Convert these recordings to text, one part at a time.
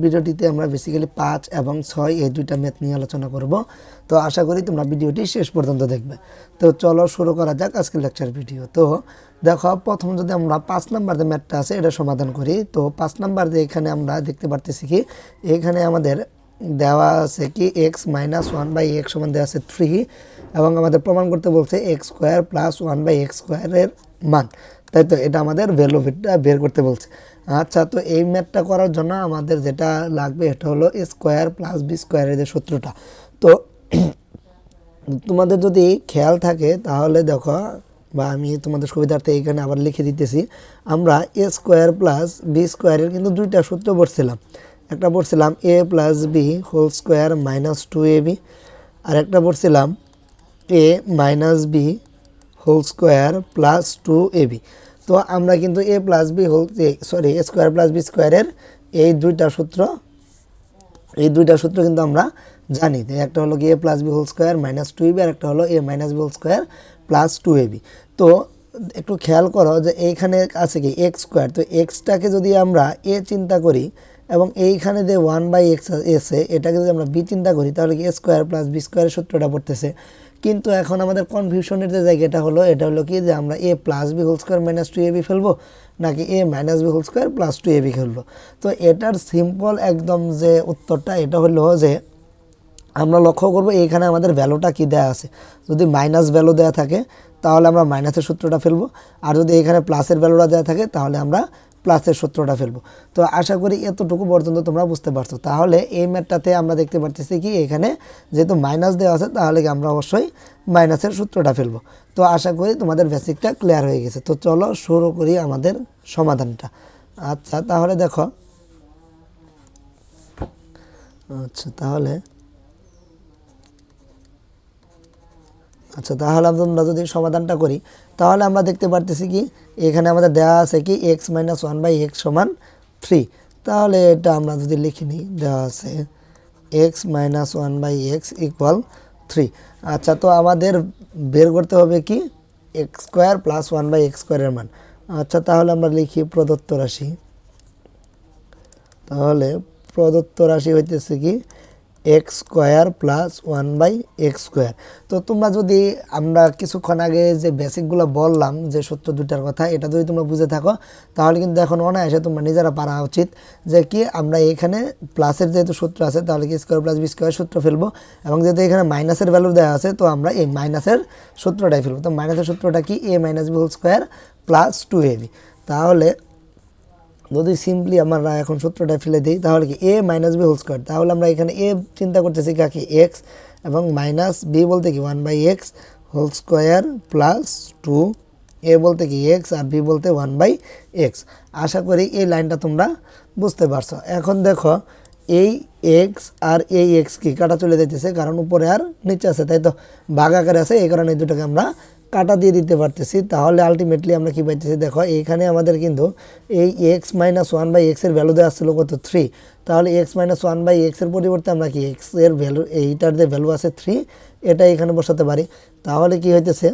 ভিডিওটিতে আমরা বেসিক্যালি 5 এবং 6 এই দুইটা ম্যাথ নিয়ে আলোচনা করব। তো আশা করি তোমরা ভিডিওটি শেষ পর্যন্ত দেখবে। তো চলো শুরু করা যাক আজকের লেকচার ভিডিও। তো দেখো, প্রথম যদি আমরা 5 নাম্বার যে ম্যাথটা আছে এটা সমাধান করি। তো 5 নাম্বার যে এখানে আমরা দেখতে পারতেছি কি এখানে আমাদের দেওয়া আছে কি এক্স মাইনাস 1/x সমান দেওয়া আছে 3 এবং আমাদের প্রমাণ করতে বলছে এক্স স্কোয়ার প্লাস 1/x স্কোয়ারের মান, তাই তো এটা আমাদের ভ্যালুটা বের করতে বলছে। আচ্ছা, তো এই ম্যাথটা করার জন্য আমাদের যেটা লাগবে এটা হলো এ স্কোয়ার প্লাস বি স্কোয়ারের যে সূত্রটা। তো তোমাদের যদি খেয়াল থাকে তাহলে দেখো, বা আমি তোমাদের সুবিধার্থে এইখানে আবার লিখে দিতেছি, আমরা এ স্কোয়ার প্লাস বি স্কোয়ারের কিন্তু দুইটা সূত্র পড়ছিলাম। একটা পড়ছিলাম a plus b whole square minus 2ab, আর একটা পড়ছিলাম a minus b whole square plus 2ab। তো আমরা কিন্তু a plus b whole a square plus b স্কোয়ারের এই দুইটা সূত্র কিন্তু আমরা জানি। একটা হলো কি a plus b whole square minus 2ab, আর একটা হলো a minus b whole square plus 2ab। তো একটু খেয়াল করো যে এইখানে আছে কি এক্স স্কোয়ার, তো এক্সটাকে যদি আমরা এ চিন্তা করি এবং এইখানে যে 1/x এসে এটাকে যদি আমরা বি চিন্তা করি তাহলে কি এ স্কোয়ার প্লাস বি স্কোয়ারের সূত্রটা পড়তেছে। কিন্তু এখন আমাদের কনফিউশনের যে জায়গাটা হলো এটা হলো কি যে আমরা a plus b whole square minus 2ab ফেলবো নাকি a minus b whole square plus 2ab ফেলবো। তো এটার সিম্পল একদম যে উত্তরটা এটা হলো যে আমরা লক্ষ্য করব এইখানে আমাদের ভ্যালুটা কি দেয়া আছে। যদি মাইনাস ভ্যালু দেওয়া থাকে তাহলে আমরা মাইনাসের সূত্রটা ফেলবো, আর যদি এখানে প্লাসের ভ্যালুটা দেওয়া থাকে তাহলে আমরা প্লাসের সূত্রটা ফেলবো। তো আশা করি এতটুকু পর্যন্ত তোমরা বুঝতে পারছো। তাহলে এই ম্যাথটাতে আমরা দেখতে পারতেছি কি এখানে যেহেতু মাইনাস দেওয়া আছে তাহলে কি আমরা অবশ্যই মাইনাসের সূত্রটা ফেলবো। তো আশা করি তোমাদের বেসিকটা ক্লিয়ার হয়ে গেছে। তো চলো শুরু করি আমাদের সমাধানটা। আচ্ছা তাহলে দেখো, তাহলে আমরা যদি সমাধানটা করি তাহলে আমরা দেখতে পারতেছি কি এখানে আমাদের দেওয়া আছে কি এক্স মাইনাস 1/x সমান 3। তাহলে এটা আমরা যদি লিখে নিই, দেওয়া আছে এক্স মাইনাস 1/x ইকুয়াল 3। আচ্ছা, তো আমাদের বের করতে হবে কি এক্স স্কোয়ার প্লাস 1/x স্কোয়ারের মান। আচ্ছা, তাহলে আমরা লিখি প্রদত্ত রাশি। তাহলে প্রদত্ত রাশি হইতেছে কি x square plus 1/x square. তো তোমরা যদি আমরা কিছুক্ষণ আগে যে বেসিকগুলো বললাম যে সূত্র দুটার কথা, এটা যদি তোমরা বুঝে থাকো তাহলে কিন্তু এখন অনায়াসে তোমরা নিজেরা পারা উচিত যে কি আমরা এখানে প্লাসের যেহেতু সূত্র আছে তাহলে কি স্কোয়ার প্লাস বি স্কোয়ার সূত্র ফেলবো, এবং যেহেতু এখানে মাইনাসের ভ্যালু দেওয়া আছে তো আমরা এই মাইনাসের সূত্রটাই ফেলবো। তো মাইনাসের সূত্রটা কি a minus b whole square plus 2ab। তাহলে যদি সিম্পলি আমরা এখন সূত্রটা ফেলে দিই তাহলে কি a minus b whole square, তাহলে আমরা এখানে এ চিন্তা করতেছি কাকি এক্স এবং মাইনাস বি বলতে কি 1/x হোল স্কোয়ার প্লাস 2, এ বলতে কি এক্স আর বি বলতে 1/x। আশা করি এই লাইনটা তোমরা বুঝতে পারছো। এখন দেখো এই এক্স আর এই এক্স কি কাটা চলে যাইতেছে কারণ উপরে আর নিচে আছে, তাই তো ভাগ আকারে আছে, এই কারণে এই দুটোকে আমরা কাটা দিয়ে দিতে পারতেছি। তাহলে আলটিমেটলি আমরা কি পাইতেছি, দেখো এইখানে আমাদের কিন্তু এই এক্স মাইনাস 1/x এর ভ্যালু দেওয়া আসছিল কত 3। তাহলে এক্স মাইনাস 1/x এর পরিবর্তে আমরা কি এক্স এর ভ্যালু এইটার যে ভ্যালু আছে 3 এটা এখানে বসাতে পারি। তাহলে কি হইতেছে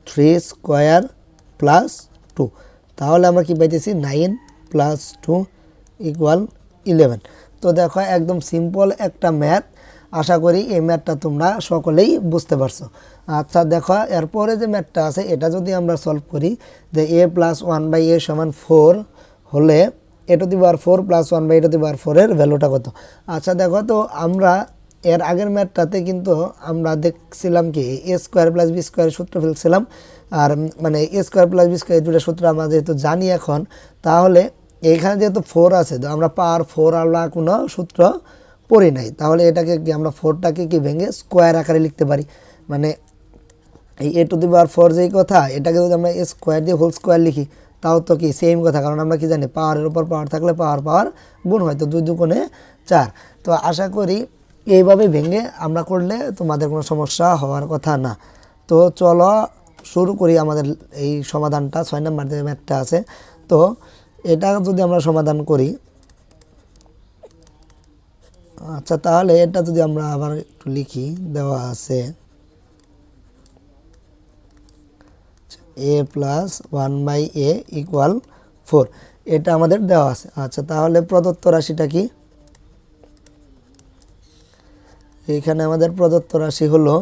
3 স্কোয়ার প্লাস 2। তাহলে আমরা কি পাইতেছি 9 প্লাস 2 ইকুয়াল 11। তো দেখো একদম সিম্পল একটা ম্যাথ। আশা করি এই ম্যাথটা তোমরা সকলেই বুঝতে পারছো। আচ্ছা দেখো, এরপরে যে ম্যাথটা আছে এটা যদি আমরা সলভ করি যে এ প্লাস 1/a সমান 4 হলে a to the power 4 plus 1/a to the power 4 এর ভ্যালুটা কত। আচ্ছা দেখো, তো আমরা এর আগের ম্যাথটাতে কিন্তু আমরা দেখছিলাম কি এ স্কোয়ার প্লাস বি স্কোয়ারের সূত্র ফেলছিলাম, আর মানে এ স্কোয়ার প্লাস বি স্কোয়ার দুটো সূত্র আমরা যেহেতু জানি এখন, তাহলে এইখানে যেহেতু 4 আছে তো আমরা পাওয়ার 4 আলাদা কোনো সূত্র পড়ি নাই, তাহলে এটাকে কি আমরা 4টাকে কি ভেঙে স্কোয়ার আকারে লিখতে পারি। মানে এই এ টু দি পাওয়ার 4 যেই কথা এটাকে যদি আমরা এ স্কোয়ার দিয়ে হোল স্কোয়ার লিখি তাও তো কি সেম কথা, কারণ আমরা কি জানি পাওয়ারের উপর পাওয়ার থাকলে পাওয়ার গুণ হয়, তো 2 দুগুণে 4। তো আশা করি এইভাবে ভেঙে আমরা করলে তোমাদের কোনো সমস্যা হওয়ার কথা না। তো চলো শুরু করি আমাদের এই সমাধানটা। 6 নম্বর যে ম্যাথটা আছে তো এটা যদি আমরা সমাধান করি, আচ্ছা তাহলে এটা যদি আমরা আবার একটু লিখি, দেওয়া আছে a প্লাস 1/a ইকুয়াল 4। এটা আমাদের দেওয়া আছে। আচ্ছা, তাহলে প্রদত্ত রাশিটা কি? এখানে আমাদের প্রদত্ত রাশি হলো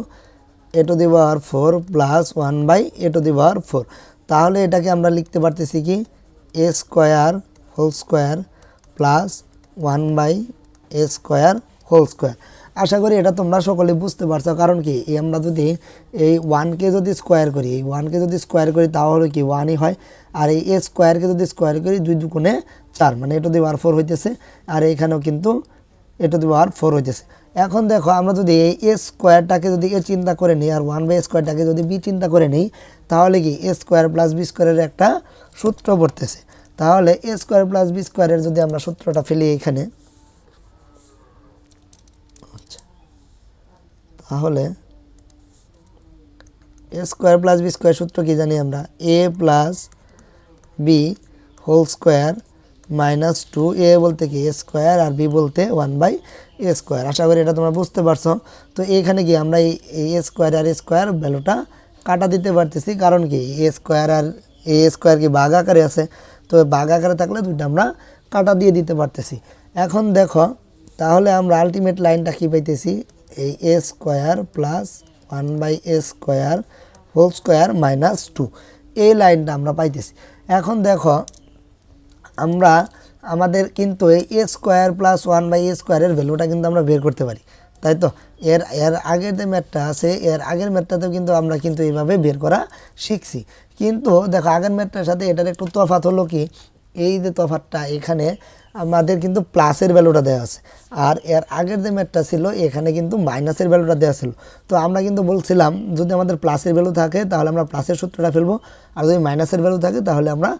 a to the power 4 plus 1/a²। তাহলে এটাকে আমরা লিখতে পারতেছি কি a square whole square plus 1/a² আশা করি এটা তোমরা সকলে বুঝতে পারছো। কারণ কি আমরা যদি এই 1কে যদি স্কোয়ার করি, এই 1কে যদি স্কোয়ার করি তাহলে কি 1ই হয়। আর এই a স্কোয়ারকে যদি স্কোয়ার করি 2 দুগুণে 4 মানে a টু দি পাওয়ার 4 হইতেছে। আর এখানেও কিন্তু a টু দি পাওয়ার 4 হইতেছে। এখন দেখো আমরা যদি এই a স্কোয়ারটাকে যদি a চিন্তা করে নিই আর 1/a² যদি b চিন্তা করে নিই, তাহলে কি a স্কোয়ার প্লাস b স্কোয়ারের একটা সূত্র পড়তেছে। তাহলে a স্কোয়ার প্লাস b স্কোয়ারের যদি আমরা সূত্রটা ফেলি এখানে, তাহলে a square plus b square সূত্র কি জানি আমরা, a plus b whole square minus 2, a বলতে কি a স্কোয়ার আর b বলতে 1/a²। আশা করি এটা তোমরা বুঝতে পারছো। তো এখানে কি আমরা এই a স্কোয়ার আর a স্কোয়ার ভ্যালুটা কাটা দিতে পারতেছি। কারণ কি a স্কোয়ার আর a স্কোয়ার কি ভাগ আকারে আছে, তো ভাগ আকারে থাকলে দুইটা আমরা কাটা দিয়ে দিতে পারতেছি। এখন দেখো তাহলে আমরা আলটিমেট লাইনটা কি পাইতেছি, এই a square plus 1/a² whole square minus 2, এই লাইনটা আমরা পাইতেছি। এখন দেখো আমরা আমাদের কিন্তু এই a স্কোয়ার প্লাস 1/a² এর ভ্যালুটা কিন্তু আমরা বের করতে পারি, তাই তো? এর আগের যে ম্যাথটা আছে, এর আগের ম্যাথটাতেও কিন্তু আমরা কিন্তু এইভাবে বের করা শিখছি। কিন্তু দেখো আগের ম্যাথটার সাথে এটার একটু তফাৎ হলো কি, এই যে তফাৎটা এখানে আমাদের কিন্তু প্লাসের ভ্যালুটা দেওয়া আছে, আর এর আগের যে ম্যাথটা ছিল এখানে কিন্তু মাইনাসের ভ্যালুটা দেওয়া ছিল। তো আমরা কিন্তু বলছিলাম যদি আমাদের প্লাসের ভ্যালু থাকে তাহলে আমরা প্লাসের সূত্রটা ফেলবো, আর যদি মাইনাসের ভ্যালু থাকে তাহলে আমরা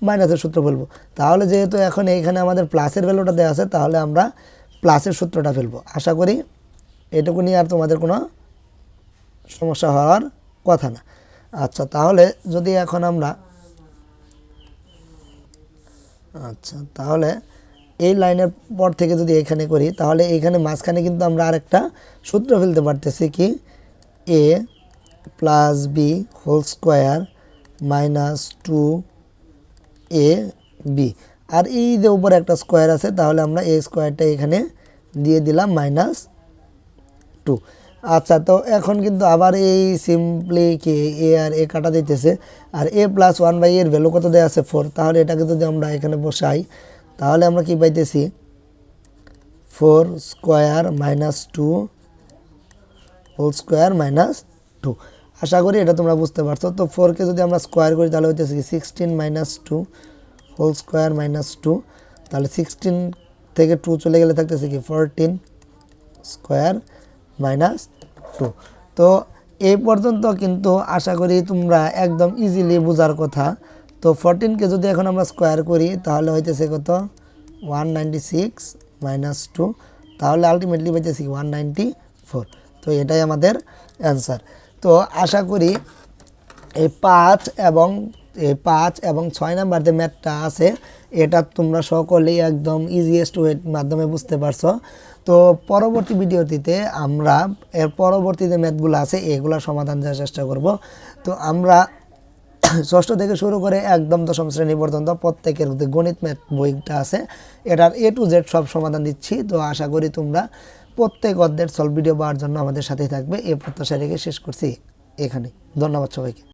মাইনাসের সূত্র ফেলবো। তাহলে যেহেতু এখন এইখানে আমাদের প্লাসের ভ্যালুটা দেওয়া আছে, তাহলে আমরা প্লাসের সূত্রটা ফেলবো। আশা করি এটুকু নিয়ে আর তোমাদের কোনো সমস্যা হওয়ার কথা না। আচ্ছা, তাহলে যদি এখন আমরা তাহলে এই লাইনের পর থেকে যদি এখানে করি, তাহলে এইখানে মাঝখানে কিন্তু আমরা আরেকটা সূত্র ফেলতে পারতেছি কি a plus b whole square minus 2ab, আর এই যে উপরে একটা স্কোয়ার আছে, তাহলে আমরা এই স্কোয়ারটা এখানে দিয়ে দিলাম মাইনাস 2। আচ্ছা, তো এখন কিন্তু আবার এই সিম্পলি কি a আর a কাটা দিতেছে, আর a প্লাস 1/a এর ভ্যালু কত দেওয়া আছে 4। তাহলে এটাকে যদি আমরা এখানে বসাই তাহলে আমরা কি পাইতেছি 4 square minus 2 whole square minus 2। আশা করি এটা তোমরা বুঝতে পারছো। তো 4কে যদি আমরা স্কোয়ার করি তাহলে হইতেছে কি 16 মাইনাস 2 হোল স্কোয়ার মাইনাস 2। তাহলে 16 থেকে 2 চলে গেলে থাকতেছে কি 14 স্কোয়ার মাইনাস 2। তো এই পর্যন্ত কিন্তু আশা করি তোমরা একদম ইজিলি বোঝার কথা। তো 14কে যদি এখন আমরা স্কোয়ার করি তাহলে হইতেছে কত 196 মাইনাস 2, তাহলে আলটিমেটলি পাইতেছি 194। তো এটাই আমাদের অ্যান্সার। তো আশা করি এই 5 এবং 6 নাম্বার যে ম্যাথটা আছে এটা তোমরা সকলেই একদম ইজিয়েস্ট ওয়ের মাধ্যমে বুঝতে পারছো। তো পরবর্তী ভিডিওটিতে আমরা এর পরবর্তী যে ম্যাথগুলো আছে এগুলোর সমাধান দেওয়ার চেষ্টা করব। তো আমরা ষষ্ঠ থেকে শুরু করে একদম দশম শ্রেণী পর্যন্ত প্রত্যেকের যে গণিত ম্যাথ বইটা আছে এটার A to Z সব সমাধান দিচ্ছি। তো আশা করি তোমরা প্রত্যেক অধ্যায়ের সলভ ভিডিও পাওয়ার জন্য আমাদের সাথেই থাকবে। এই প্রত্যাশা রেখে শেষ করছি এখানে। ধন্যবাদ সবাইকে।